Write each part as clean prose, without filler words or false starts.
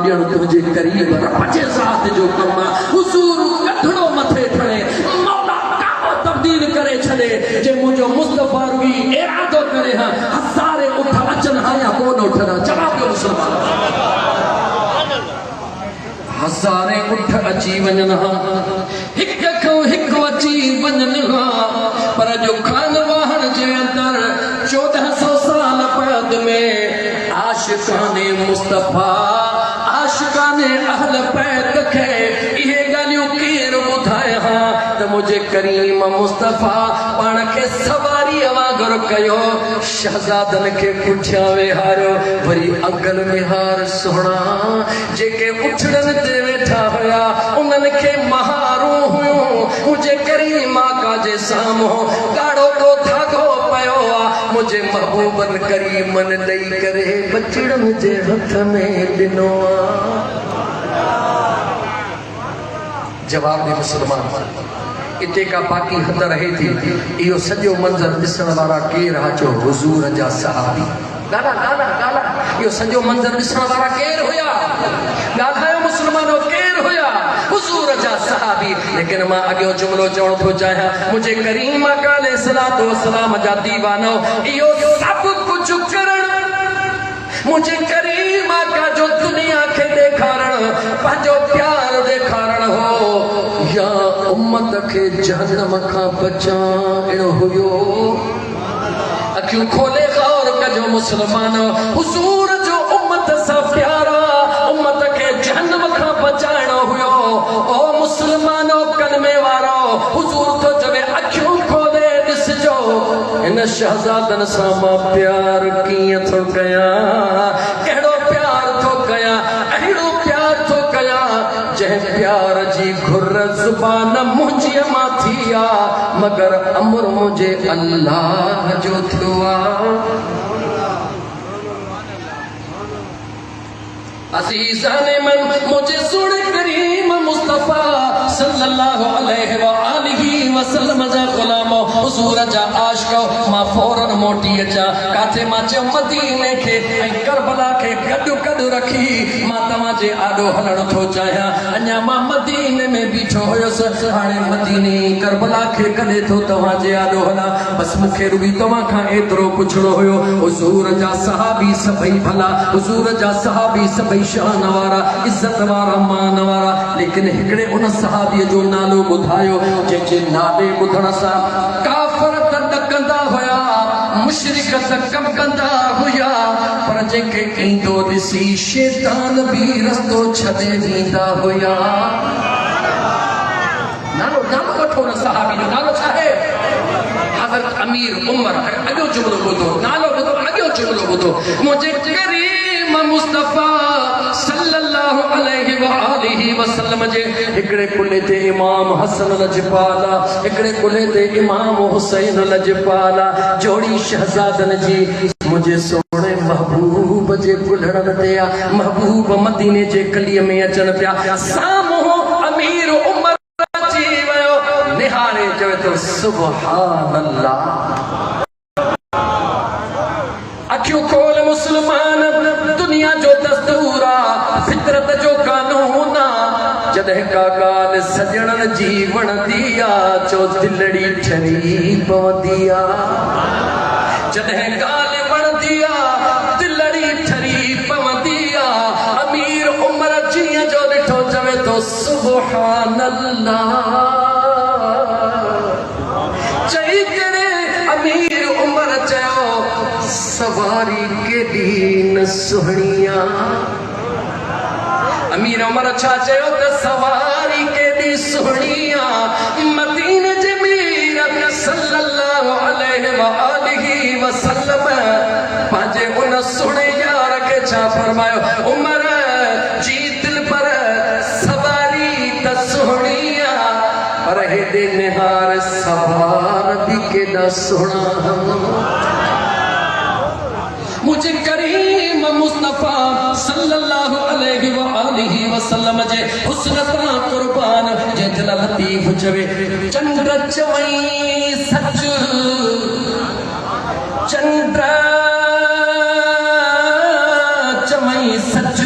ॾियण तुंहिंजे करीब रब जे ज़ात जो कम हुज़ूर कढणो मथे खणे मौला काबो तब्दील करे छॾे जे मुंहिंजो मुस्तफ़ा रुई इरादो करे हां हज़ारे उठ अचनि हां या कोन उठनि जवाब ॾियो मुस्लमान हज़ारे उठ अची वञनि हां हिक खां हिक अची वञनि हां पर जो खान वाहन जे अंदर 1400 साल बाद में आशिकाने मुस्तफ़ा आशिकाने अहल बैत खे इहे ॻाल्हियूं केर ॿुधाए हां त मुंहिंजे करीम मुस्तफ़ा पाण खे सवारीअ वांगुरु कयो शहज़ादनि खे पुठियां वेहारियो वरी अगल विहार सुहिणा जेके उछड़नि ते वेठा हुया उन्हनि खे महारूं हुयूं मुंहिंजे करीम आका जे साम्हूं ॻाढ़ो को धागो पियो आहे मुझे महबूबन करीमन ॾेई करे बचड़न जे हथ में ॾिनो जवाब दे मुसलमान इते का बाकी हद रहे थी इहो सॼो मंज़र ॾिसण वारा केर हा चो हुज़ूर जा सहाबी गाला गाला गाला इहो सॼो मंज़र ॾिसण वारा केर हुया ॻाल्हायो मुसलमानो केर हुया हुज़ूर जा सहाबी लेकिन मां अॻियो जुमिलो चवण थो चाहियां मुंहिंजे करीम आका अलैहिस्सलातु वस्सलाम जा दीवानो इहो सभु कुझु करण मुझे करीम आका जो दुनिया के ॾेखारण पंहिंजो प्यार ॾेखारण हो या उम्मत के जहन्नम खां बचाइणो हुयो अखियूं खोले गौर कजो मुसलमान हुज़ूर जो उम्मत सां प्यारा उम्मत के जहन्नम खां बचाइणो हुयो ओ मुसलमानो कलमे वारो हुज़ूर तो चवे अखियूं खोले ॾिसजो इन शहज़ादनि सां मां प्यार कीअं थो कयां कहिड़ो प्यार थो कयां अहिड़ो प्यार थो कयां जंहिं प्यार जी घुर ज़ुबान मुंहिंजी मां थी आहे मगर अमर मुंहिंजे अल्लाह जो थियो आहे अज़ीज़ाने मन मुझे सुने करीम मुस्तफ़ा सल्लल्लाहु अलैहि व आलिहि वसल्लम जा गुलामो हुज़ूर जा आशिक़ो मां फौरन मोटी अचा काथे मां चयो मदीने खे ऐं करबला खे गॾु गॾु रखी मां तव्हां जे आॾो हलण थो चाहियां अञा मां मदीने में बीठो हुयुसि हाणे मदीने करबला खे कॾहिं थो तव्हां जे आॾो हलां बस मूंखे रुॻी तव्हां खां एतिरो पुछणो हुयो हुज़ूर जा सहाबी सभई भला हुज़ूर जा सहाबी सभई शान वारा इज्जत वारा मान वारा लेकिन हिकिड़े उन सहाबीअ जो नालो ॿुधायो जंहिंजे नाले ॿुधण सां काफ़िर त ॾकंदा हुया मुशरिक त कंबंदा हुया पर जेके ईंदो ॾिसी शैतान बि रस्तो छॾे ॾींदा हुया नालो नालो वठो न सहाबी जो नालो छा आहे हज़रत अमीर उमर अॻियो जुमिलो ॿुधो नालो ॿुधो अॻियो जुमिलो ॿुधो मुंहिंजे करीम मुस्तफ़ा सल्लल्लाहु अलैहि व आलिहि वसल्लम जे हिकिड़े कुल्हे ते इमाम हसन लजपाला हिकिड़े कुल्हे ते इमाम हुसैन लजपाला जोड़ी शहज़ादनि जी मुझे सोने महबूब जे कुल्हड़नि ते महबूब मदीने जे गलीअ में अचनि पिया साम्हूं अमीर उमर अची वियो निहारे चवे तो सुभान अल्लाह अखियूं खोल मुसलमान दुनिया जो दस्तूर आहे फितरत जो कानून आहे जॾहिं का ॻाल्हि सजणनि जी वणंदी आहे चो दिलड़ी ठरी पवंदी आहे जॾहिं ॻाल्हि वणंदी आहे दिलड़ी ठरी पवंदी आहे अमीर उमर जीअं जो ॾिठो चवे तो सुभान अल्लाह चई करे अमीर उमर चयो सवारी केॾी न सुहिणिया अमीर उमर छा चयो त सवारी केॾी सुहिणिया मदीने जे मीर सल्लल्लाहु अलैहि व आलिहि वसल्लम पंहिंजे उन सुहिणे यार खे छा फरमायो उमर जी दिल पर सवारी त सुहिणिया पर हेॾे निहार सवार बि केॾा सुहिणा मुझे करीम मुस्तफ़ा सल्लल्लाहु अलैहि व आलिहि वसल्लम जे हुस्न तां कुर्बान जे दिल लतीफ़ चवे चंद्र चवई सच चंद्र चवई सच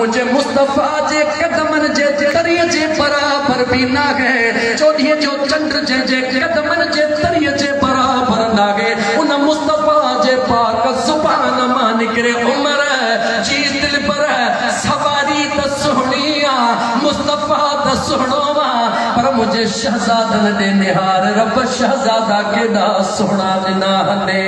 मुझे मुस्तफा जे कदमन जे तरिए जे बराबर भी ना है चोॾीअ जो चंड जे कदमन जे तरिए जे बराबर ना है उन मुस्तफा जे पाक ज़ुबान मां निकरे उमर जी दिल पर सवारी त सुहणिया मुस्तफा त सुहणो पर मुझे शहजादन दे निहार रब शहजादा केॾा सुहणा ॾिना हले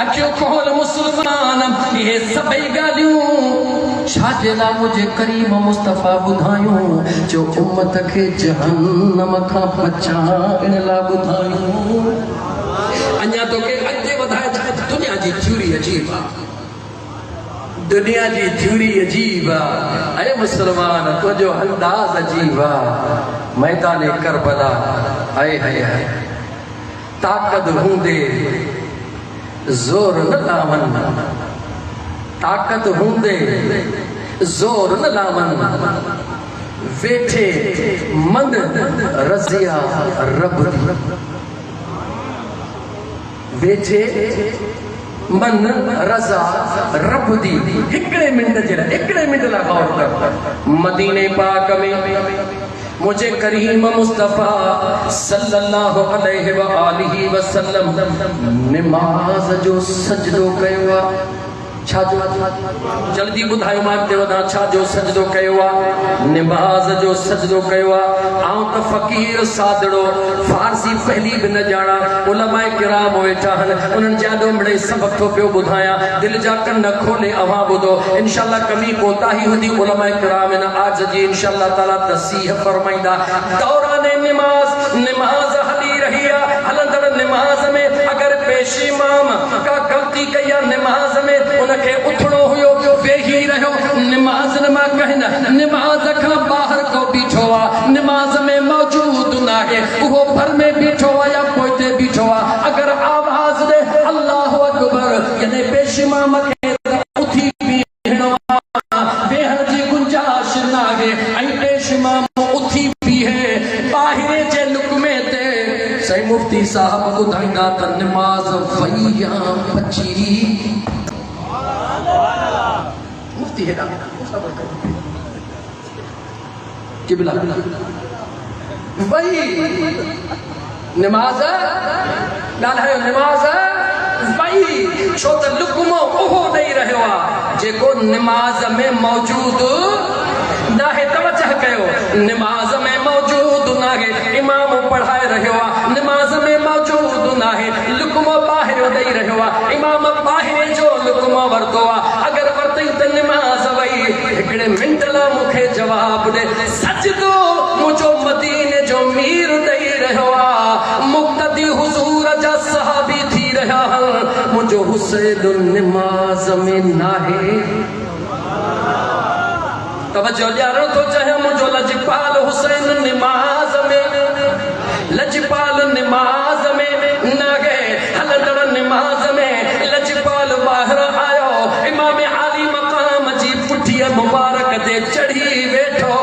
अखियो खोल मुसलमान ये सभई ॻाल्हियूं छाजे लाइ मुझे करीम मुस्तफा ॿुधायूं जो उम्मत खे जहन्नम खां बचाइण लाइ ॿुधायूं अञा तोखे अॻिते वधाए दुनिया जी थ्योरी अजीब आहे दुनिया जी थ्योरी अजीब आहे अरे मुसलमान तुंहिंजो अंदाज़ अजीब आहे मैदान करबला आए हाय हाय ताकत हूंदे जोर न लावन ताकत हूंदे जोर न लावन वेठे मन रज़िया रब वेठे मन रज़ा रब दी हिकड़े मिनट जे लाइ हिकड़े मिनट लाइ गौर कर मदीने पाक में मुझे करीम मुस्तफा सल्लल्लाहु अलैहि व आलिहि वसल्लम नमाज जो सजदो कयो छा जो जल्दी ॿुधायो मां अॻिते वधां छा जो सजदो कयो आहे नमाज जो सजदो कयो आहे आऊं त फ़क़ीर सादड़ो फारसी पहली बि न ॼाणा उलमाए किराम वेठा आहिनि उन्हनि जाॾो मिड़े सबक़ थो पियो ॿुधायां दिलि जा कन खोले अवां ॿुधो इंशाअल्लाह कमी कोताही हूंदी उलमाए किराम इन आज जी इंशाअल्लाह ताला तसीह फरमाईंदा दौराने नमाज हली रही आहे हलंदड़ नमाज में अगर पेश इमाम का गलती कई आहे नमाज में उनखे उथणो हुयो वेही रहियो नमाज मां कहना नमाज खां ॿाहिरि को बीठो आहे नमाज में मौजूद न आहे उहो घर में बीठो आहे या पोइते बीठो आहे अगर आवाज़ दे अल्लाहु अकबर यानी पेश इमाम खे उथी बीहणो वेहण जी गुंजाइश न आहे ऐं पेश इमाम उथी बीहे ॿाहिरि जे लुकमे ते सही मुफ्ती साहब ॿुधाईंदा त नमाज वई या बची मुफ्ती है किबला वही नमाज ॻाल्हायो नमाज वही छो त लुकमो उहो ॾेई रहियो आहे जेको नमाज में मौजूद नाहे तवजह कयो नमाज में मौजूद नाहे इमाम पढ़ाए रहियो आहे नमाज में मौजूद नाहे लुकमो ॿाहिरि ॾेई रहियो आहे इमाम ॿाहिरि जो लुकमो वरितो आहे अगर वरितई त नमाज वई हिकिड़े मिंट लाइ मूंखे जवाब ॾे सजदो मुंहिंजो मदीने जो मीर ॾेई रहियो आहे मुक़्तदी हुज़ूर जा सहाबी थी रहिया आहिनि मुंहिंजो हुसैन नमाज में नाहे तवज्जो ॾियारणु थो चाहियां मुंहिंजो लजपाल हुसैन नमाज में लजपाल नमाज में नाहे हलंदड़ नमाज में लजपाल ॿाहिरि आयो इमाम आली मक़ाम जी पुठीअ मुबारक ते चढ़ी वेठो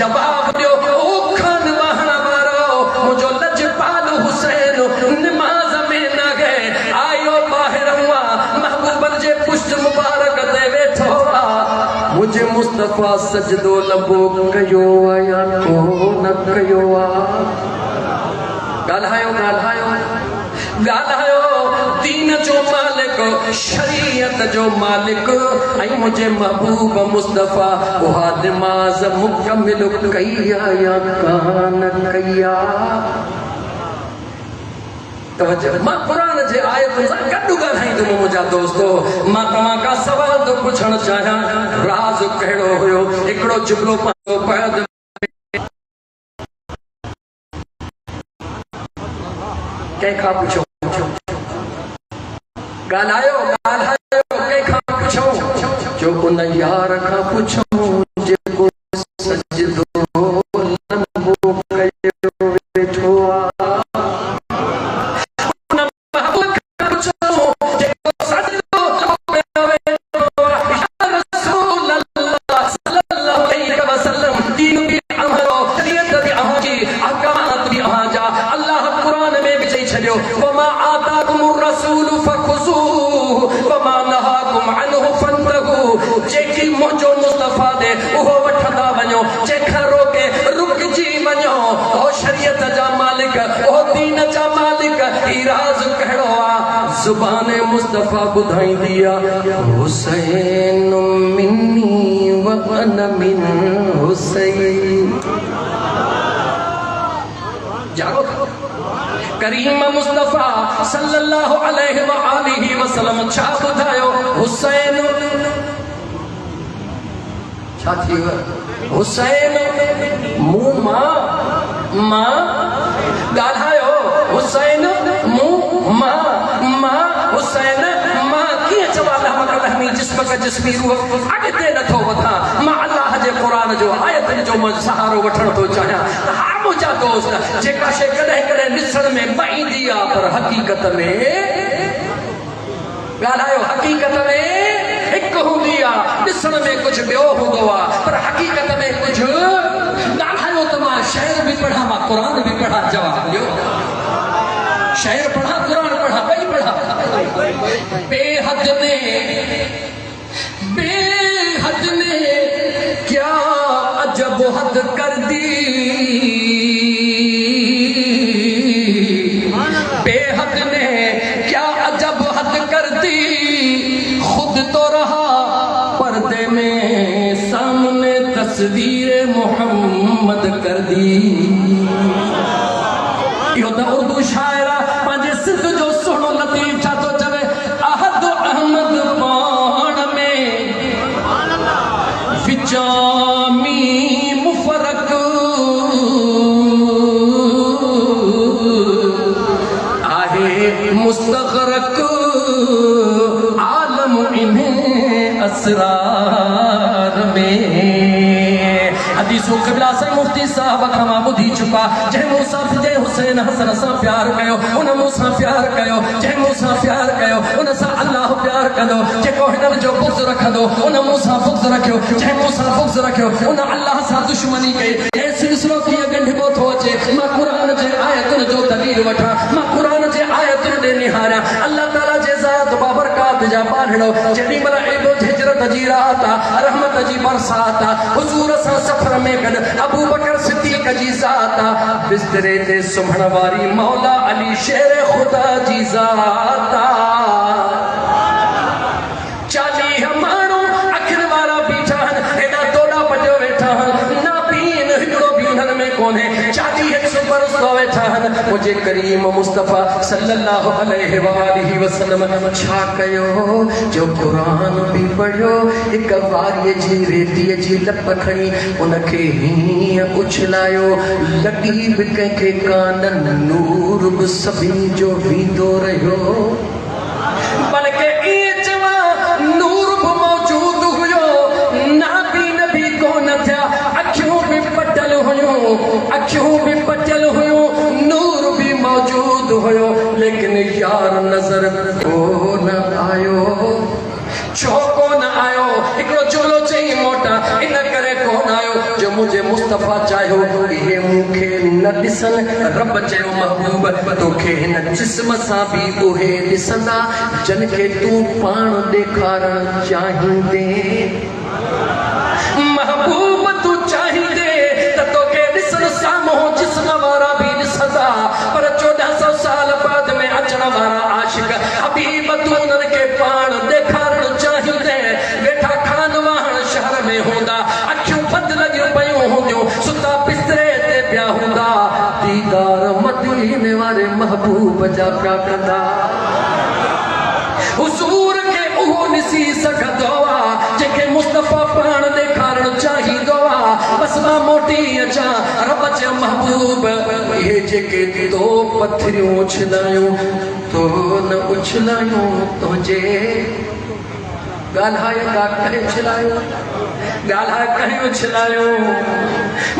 जवाब ॾियो उखन वहण वारो मुंहिंजो लजपाल हुसैन नमाज में नाहे आयो ॿाहिरि हुआ महबूबन जे पुष्ट मुबारक ते वेठो मुझे मुस्तफा सजदो लबो कयो या को न कयो ॻाल्हायो ॻाल्हायो ॻाल्हायो दीन जो मालिक शरीयत जो मालिक ऐं मुझे महबूब मुस्तफा उहा नमाज मुकमिल कई या कान कया तवज्जो मां कुरान जे आयतुनि सां गॾु ॻाल्हाईंदुमि मुंहिंजा दोस्तो मां तव्हां खां सवाल थो पुछणु चाहियां राज़ कहिड़ो हुयो हिकिड़ो जुमिलो पंहिंजो पढ़ंदुमि कंहिंखां पुछो ॻाल्हायो ॻाल्हायो कंहिंखां पुछो जो उन यार खां पुछो जेको सजदो लंबो कयो वेठो आहे जेकी मुंहिंजो मुस्तफ़ा दे उहो वठंदा वञो, जंहिंखां रोके रुकजी वञो। ओ शरीयत जा मालिक, ओ दीन जा मालिक, ई राज़ कहिड़ो आहे? ज़ुबान मुस्तफ़ा ॿुधाईंदी आहे, हुसैन मिन्नी व अना मिन हुसैन। जागो करीम मुस्तफ़ा सल्लल्लाहु अलैहि व आलिहि वसल्लम छा ॿुधायो? हुसैन छा थी वियो? हुसैन मुंह मां ॻाल्हायो, हुसैन मुंह मां हुसैन मां कीअं चवां? लहमी जिस्म का जिस्मी रूह अॻिते नथो वधां। मां अल्लाह जे क़ुरान जो आयतनि जो सहारो वठण थो चाहियां। हा मुंहिंजा दोस्त, जेका शइ कॾहिं कॾहिं ॾिसण में न ईंदी आहे पर हक़ीक़त में ॻाल्हायो, हक़ीक़त में हिकु हूंदी आहे, ॾिसण में कुझु ॿियो हूंदो आहे पर हक़ीक़त में कुझु ॻाल्हायो। त मां शाइर बि पढ़ा, मां क़ुरान बि पढ़ा। जवाब ॾियो, शाइर पढ़ा, क़ुरान पढ़ा, ॿई पढ़ा। बेहद ने क्या अजब हद कर दी, बेहद ने क्या अजब हद कर दी, खुद तो रहा पर्दे में सामने तस्वीर मोहम्मद कर दी। यो त उर्दू शायरा पंहिंजे सिंध जो सुहिणो लतीफ़ छा थो चवे? अहद अहमद पाण में विचामी मुफरक आहे, मुस्तग़रक आलम इन्हें असरार में। हदीसों क़िबला से मुफ्ती साहब खां मां ॿुधी चुका, जंहिं मूंसां जंहिं हुसैन हसन सां प्यार कयो उन मूंसां प्यार कयो, जंहिं मूंसां प्यार कयो उन सां अल्लाह प्यार कंदो, जेको हिननि जो बुग़्ज़ रखंदो उन मूंसां बुग़्ज़ रखियो, जंहिं मूंसां बुग़्ज़ रखियो उन अल्लाह सां दुश्मनी कई। हे सिलसिलो कीअं ॻंढिबो थो अचे? मां क़ुरान जे आयतुनि जो दलील वठां, मां क़ुरान जे आयतुनि ॾे निहारियां। अल्लाह ताला जे ज़ात बाबरकात जा बाढ़ड़ो जेॾी महिल एॾो हिजरत जी रात आहे, रहमत जी बरसात आहे, हुज़ूर सां सफ़र में गॾु अबू बकर सिद्दीक़ जी ज़ात आहे, बिस्तरे ते सुम्हण वारी मौला अली शेर ख़ुदा जी ज़ात आहे। 40 माण्हू अखियुनि वारा बीठा आहिनि, हेॾा तोड़ा पटियो वेठा आहिनि, ना पीन हिकिड़ो बि हुननि में कोन्हे। 40 बरस वेठा आहिनि। मुंहिंजे करीम मुस्तफ़ा सल्लल्लाहु अलैहि वालिहि वसल्लम छा कयो? जो क़ुरान बि पढ़ियो, हिक वारीअ जी रेतीअ जी लप खणी उनखे हीअं उछलायो, लॻी बि कंहिंखे कान, नूर बि सभिनी जो वींदो रहियो। बल्कि ईअं चवां, नूर बि मौजूद हुयो, नाबी नबी कोन थिया, अखियूं बि पटियल हुयूं, अखियूं बि पटियल हुयूं, नूर बि मौजूद हुयो, लेकिन यार नज़र कोन आयो। छो कोन आयो? हिकिड़ो जुमलो चई मोटा, इन करे कोन आयो जो मुंहिंजे मुस्तफ़ा चाहियो इहे मूंखे न ॾिसनि। रब चयो महबूब तोखे हिन जिस्म सां बि उहे ॾिसंदा जिनखे तूं पाण ॾेखारणु चाहींदे। महबूब तूं चाहींदे त तोखे ॾिसण साम्हूं जिस्म वारा बि ॾिसंदा, पर 1400 साल बाद में अचण वारा आशिक हबीब तूं उन्हनि खे पाण ॾेखारणु चाहींदे। वेठा खान वाहण शहर में हूंदा, अखियूं बंदि लॻियूं पयूं हूंदियूं, सुता बिस्तरे ते पिया हूंदा, दीदार मदीने वारे महबूब जा पिया कंदा। हुज़ूर खे उहो ॾिसी सघंदो आहे जंहिंखे मुस्तफ़ा पाण ॾेखारणु चाहींदो आहे। बसि मां मोटी अचां, रब चयो महबूब इहे जेके तो पथरियूं उछलायूं तो न उछलायूं, तुंहिंजे ॻाल्हाए करे उछलायूं, ॻाल्हाए करे उछलायूं।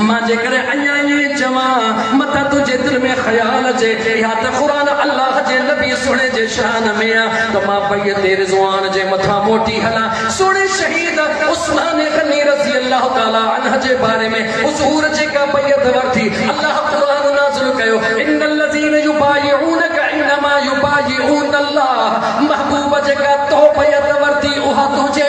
मां जेकॾहिं अञा ईअं चवां मथां तुंहिंजे दिलि में ख़्याल अचे या त क़ुरान अल्लाह जे नबी सुणे जे शान में आहे त मां पई ते रिज़वान जे मथां मोटी हलां। सुणे शहीद उस्मान गनी रज़ी अल्लाह ताला अन्हु जे बारे में हुज़ूर जेका बैयत वरिती, अल्लाह क़ुरान नाज़िल कयो, इन्नल लज़ीना युबाइऊनका इन्नमा युबाइऊन अल्लाह। महबूब जेका तो बैयत वरिती उहा तुंहिंजे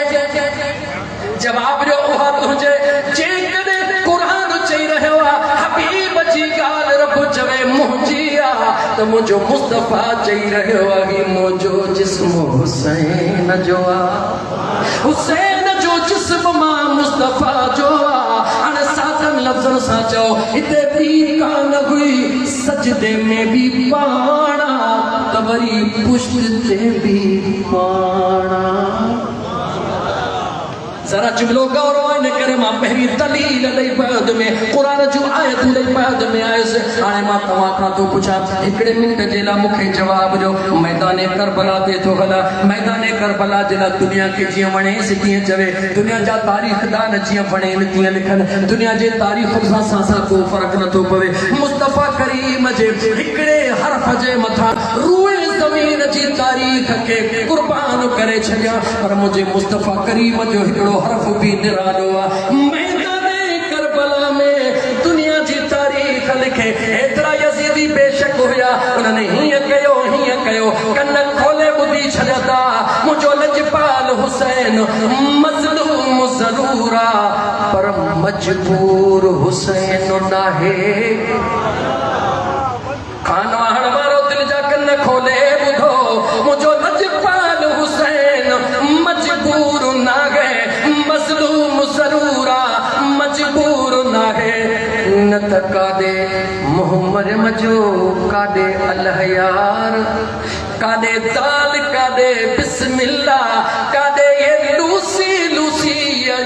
जवाब जो उहा तुझे जेकॾहिं क़ुरान चई रहियो आहे हबीब जी ॻाल्हि रब चवे मुंहिंजी आहे त मुंहिंजो मुस्तफ़ा चई रहियो आहे ही मुंहिंजो जिस्म हुसैन जो आहे हुसैन जो जिस्म मां मुस्तफ़ा जो आहे हाणे सादनि लफ़्ज़नि सां चओ हिते ॿी कान हुई सजदे में भी पाणा त वरी पुष्ट ते भी पाणा जरा जुमलो गौरव इन करे मां पहिरीं दलील ॾेई बाद में क़ुरान जूं आयतूं ॾेई बाद में आयुसि हाणे मां तव्हां खां थो पुछां हिकिड़े मिंट जे लाइ मूंखे जवाब ॾियो मैदान करबला ते थो हलां मैदान करबला जे लाइ दुनिया खे जीअं वणेसि तीअं चवे दुनिया जा तारीख़दान जीअं वणेनि तीअं लिखनि दुनिया जे तारीख़ सां को फ़र्क़ु नथो पवे मुस्तफ़ा करीम जे हिकिड़े हर्फ़ जे मथां रूए ज़मीन जी तारीख़ खे क़ुर्बान करे छॾियां पर मुंहिंजे मुस्तफ़ा करीम जो हिकिड़ो हर्फ भी निरालो आहे मैदाने करबला में दुनिया जी तारीख़ लिखे एतिरा यज़ीदी बेशक हुया उन्हनि हीअं कयो कन खोले ॿुधी छॾिया मुंहिंजो लजपाल हुसैन मज़लूम ज़रूर आहे पर मजबूर हुसैन नाहे खान वाहण वारो दिल जा कन खोले ॿुधो मुंहिंजो लजपाल हुसैन मजबूर नाहे मज़लूम ज़रूर आहे मजबूर नाहे न त काॾे मोहम्मद जो काॾे अल्लाह यार काॾे दाल काॾे बिस्मिल्लाह काॾे ये लूसी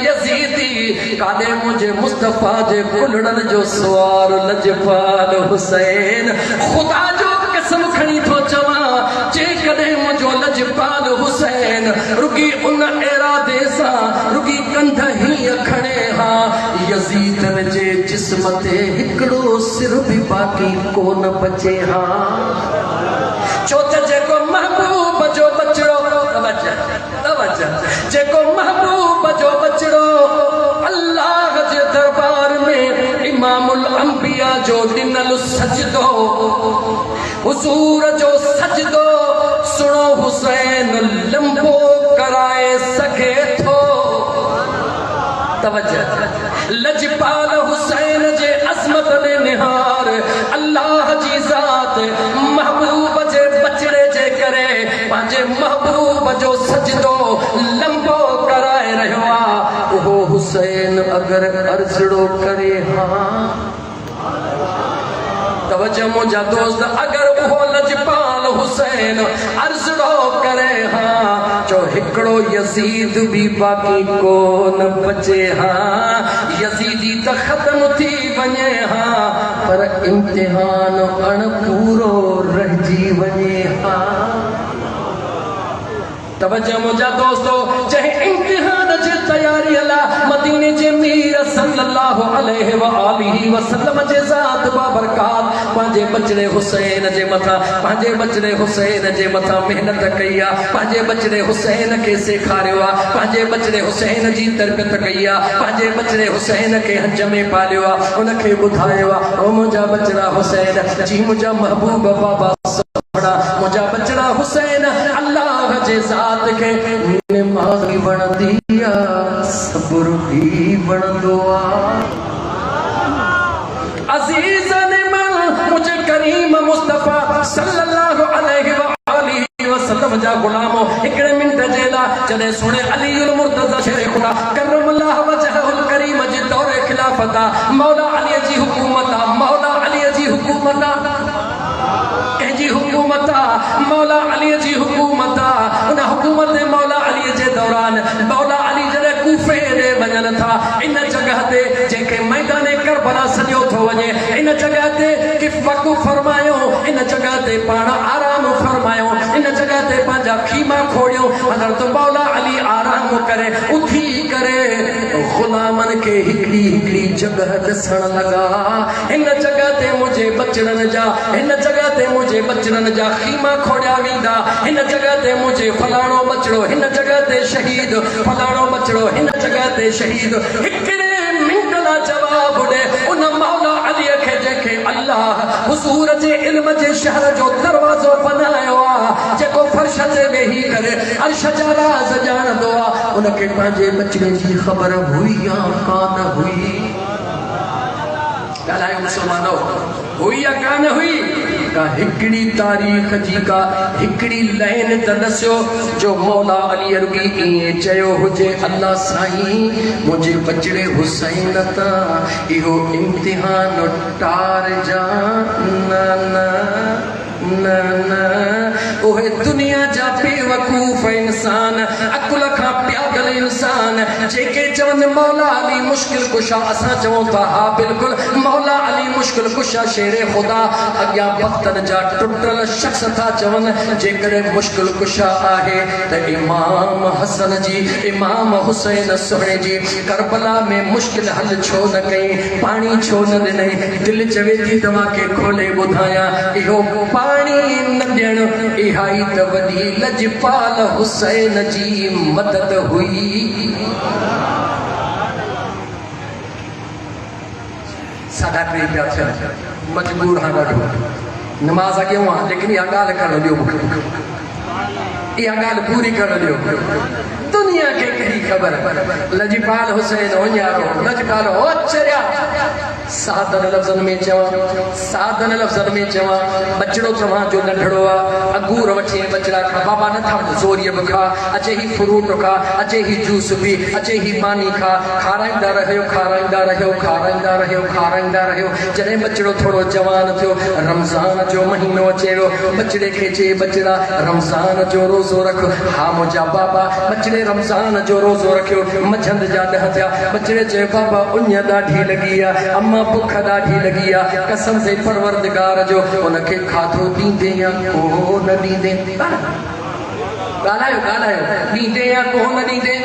यज़ीदी काॾे मुंहिंजे मुस्तफ़ा जे कुलड़नि जो सुवार लजपाल हुसैन ख़ुदा जो कसम खणी थो चवां जेकॾहिं मुंहिंजो लजपाल हुसैन रुगी उन इरादे सां रुगी कंध हीअं खणे हा यज़ीदन जे जिस्म ते हिकिड़ो सिर बि बाक़ी कोन बचे हा छो त जेको महबूब जो बचड़ो जेको महबूब जो बचड़ो अल्लाह जे दरबार में इमामुल अंबिया जो ॾिनल सजदो हुज़ूर जो सजदो सुनो हुसैन लंबो कराए सघे थो लजपाल हुसैन जे अज़मत ने निहार अल्लाह जी ज़ात महबूब जे बचड़े जे करे पंहिंजे महबूब जो सजदो लंबो कराए रहियो आहे उहो हुसैन अगर अर्ज़ड़ो करे हा तवज्जो मुंहिंजा दोस्त अगर उहो लजपाल हुसैन अर्ज़ड़ो करे हा जो हिकिड़ो यज़ीद भी बाक़ी कोन बचे हा यज़ीदी त ख़त्म थी वञे हा पर इम्तिहान अणपूरो रहिजी वञे हा तवज्जो मुंहिंजा दोस्तो जंहिं इम्तिहान जी तयारी लाइ मदीने जे मीर सल्लल्लाहु अलैहि व आलिहि वसल्लम जे ज़ात बाबरकात पंहिंजे बचड़े हुसैन जे मथां पंहिंजे बचड़े हुसैन जे मथां महिनत कई आहे पंहिंजे बचड़े हुसैन खे सेखारियो आहे पंहिंजे बचड़े हुसैन जी तरबियत कई आहे पंहिंजे बचड़े हुसैन खे हंज में पालियो आहे उनखे ॿुधायो आहे ओ मुंहिंजा बचड़ा हुसैन जी मुंहिंजा महबूब बाबा मुंहिंजा बचड़ा हुसैन अल्लाह जे ज़ात खे नमाज़ भी वणंदी आहे सब्र भी वणंदो आहे अज़ीज़न मुंहिंजे करीम मुस्तफ़ा सल्लल्लाहु अलैहि व आलिहि वसल्लम जा गुलामो हिकिड़े मिंट जे लाइ जॾहिं सुणे अलीउल मुर्तज़ा शेर खुदा करमल्लाह वजहुल करीम जी दौरे खिलाफत मौला अली जी हुकूमत मौला अली जी हुकूमत कंहिंजी हुकूमत मौला अली जी हुकूमत उन हुकूमत मौला अली जे दौरान मौला अली जॾहिं कूफे ॾे वञनि था इन जगह ते जंहिंखे मैदान करबला सॼो थो वञे इन जगह ते किफ़ वक़्फ़ फरमायो इन जगह ते पाण आराम फरमायो इन जगह ते पंहिंजा खीमा खोड़ियो हज़रत मौला अली आराम करे उथी करे ग़ुलामनि खे हिकिड़ी जगह ॾिसण लॻा हिन जगह ते मुंहिंजे बचड़नि जा हिन जगह ते मुंहिंजे बचड़नि जा खीमा खोड़िया वेंदा हिन जगह ते मुंहिंजे फलाणो बचड़ो हिन जगह ते शहीद फलाणो बचड़ो हिन जगह ते शहीद हिकिड़े मिंट लाइ जवाब ॾे उन मौला अलीअ खे जंहिंखे अल्लाह हुजूर जे इल्म जे शहर जो दरवाजो बनायो आ जेको फर्श ते वेही करे अर्श जा राज ॼाणंदो आ उनखे पंहिंजे बचड़े जी ख़बर हुई या कान हुई ॻाल्हायो मुसलमानो हुई या कान हुई का हिकड़ी तारीख़ जी का हिकड़ी लाइन त दस्यो जो मौला अली अरबी इएं चयो हुजे अल्लाह साईं मुंहिंजे बचड़े हुसैन ता इहो इम्तिहान टार जा न न न न ओहे दुनिया जा बेवकूफ़ इंसान अकुल खां प्यादल इंसान जेके चवनि मौला अली मुश्किल कुशा असां चऊं था हा बिल्कुलु मौला अली मुश्किल कुशा शेरे ख़ुदा अॻियां बख़्तन जा टुटल शख़्स था चवनि जेकॾहिं मुश्किल कुशा आहे त इमाम हसन जी इमाम हुसैन सुहिणे जी करबला में मुश्किल हल छो न कई पाणी छो न ॾिनई दिलि चवे थी तव्हांखे खोले ॿुधायां इहो पाणी न ॾियणु इहा ई त वॾी लजपाल हुसैन जी मदद हुई साढा टे पिया थियनि मजबूर हां ॾाढो नमाज़ अॻियां आहे लेकिन इहा ॻाल्हि करणु ॾियो मूंखे इहा ॻाल्हि पूरी करणु ॾियो दुनिया खे कहिड़ी ख़बर लजपाल हुसैन उञारो लजपाल हो चरिया सादन लफ़्ज़नि में चवां बचड़ो तव्हांजो नंढड़ो आहे अंगूर वठी बचड़ा खा बाबा नथा ज़ोरीअ बि खा अचे ही फ्रूट खा अचे ही जूस पी अचे ही पानी खा खाराईंदा रहियो जॾहिं बचड़ो थोरो जवान थियो रमज़ान जो महीनो अचे वियो बचड़े खे चए बचड़ा रमज़ान जो रोज़ो रख हा मुंहिंजा बाबा बचड़े रमज़ान जो रोज़ो रखियो मंझंदि जा 10 थिया बचड़े चयो बाबा उञ ॾाढी लॻी आहे अम्मा बुख ॾाढी लॻी आहे कसम से परवरदिगार जो उनखे खाधो ॾींदे या को न ॾींदे ॻाल्हायो ॾींदे या को न ॾींदे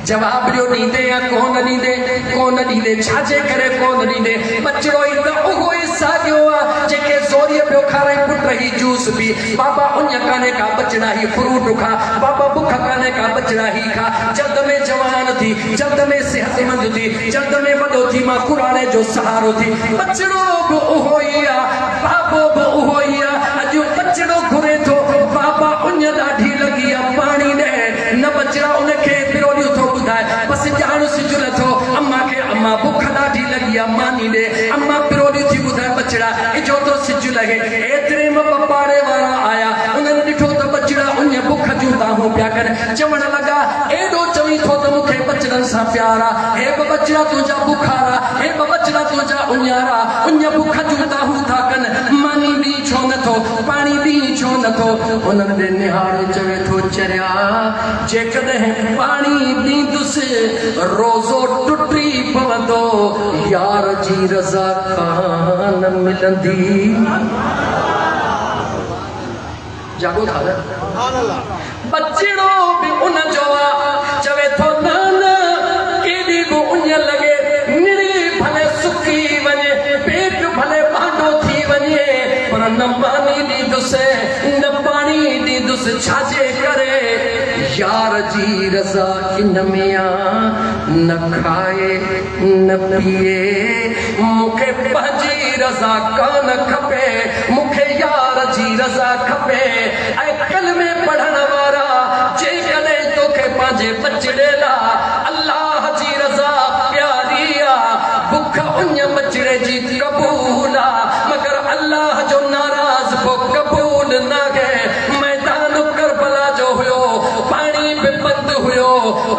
जवाब ॾियो ॾींदे या कोन ॾींदे छाजे करे कोन ॾींदे बचड़ो ई त उहो ई साॻियो आहे जेके ज़ोरीअ पियो खाराई पुट ही जूस पी बाबा उञ काने का बचड़ा ही फ्रूट खा बाबा बुख काने का बचड़ा ही खा जल्द में जवान थी जल्द में सेहतमंद थी जल्द में वॾो थी मां क़ुरान जो सहारो थी बचड़ो बि उहो ई आहे बाबो बि उहो ई आहे अॼु बचड़ो घुरे थो बाबा उञ ॾाढी लॻी आहे पाणी ॾे न बचड़ा उनखे पिरोलियो थो ॿुधाए बसि ॼाण सिज नथो अम्मा खे अम्मा बुख ॾाढी लॻी आहे मानी ॾे अम्मा पिरोलियो थी ॿुधाए बचड़ा इजो तो सिज लॻे एतिरे में पपाड़े वारा आया उन्हनि ॾिठो त बचड़ा उञ बुख जूं ताहूं पिया कनि चवण लॻा एॾो चवी थो त मूंखे बचड़नि सां प्यार आहे हे बि बचड़ा तुंहिंजा बुखारा हे बि बचड़ा तुंहिंजा उञारा उञ बुख जूं ताहूं था कनि मानी ॾी छो नथो पाणी ॾी छो नथो उन्हनि ॾे निहारे चवे थो चरिया जेकॾहिं पाणी ॾींदुसि रोज़ो टुटी पवंदो यार जी रज़ा कान मिलंदी जागो था बचड़ो बि उन जो आहे चवे थो न केॾी बि उञ लॻे निड़ी भले सुकी वञे पेट भले भांडो थी वञे पर न पाणी ॾींदुसि न पाणी ॾींदुसि छाजे करे यार जी रज़ा इन में न खाए न पिए मूंखे पंहिंजी रज़ा कान खपे मूंखे यार जी रज़ा खपे ऐं कलमे पढ़ण वारा जेकॾहिं तोखे पंहिंजे बचड़े लाइ अल्लाह जी रज़ा प्यारी आहे बुख उञ बचड़े जी क़बूल आहे मगर अल्लाह जो नाराज़ पोइ क़बूल न आहे मैदान करबला जो हुयो पाणी बि बंदि हुयो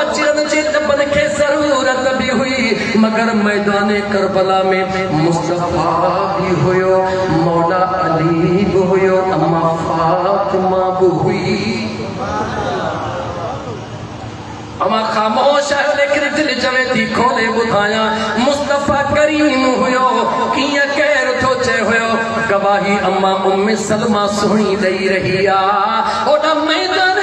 बचड़नि जे दॿनि खे ज़रूरत बि हुई मगर मैदान करबला में मुस्तफा भी हुयो मौला अली भी हुयो अम्मा फातिमा भी हुई अम्मा खामोश है लेकिन दिल चवे थी खोले ॿुधायां मुस्तफा करीम हुयो कीअं केर थो चए हुयो गवाही अम्मा उम्मे सलमा सुहिणी ॾेई रही आहे ओॾा मैदान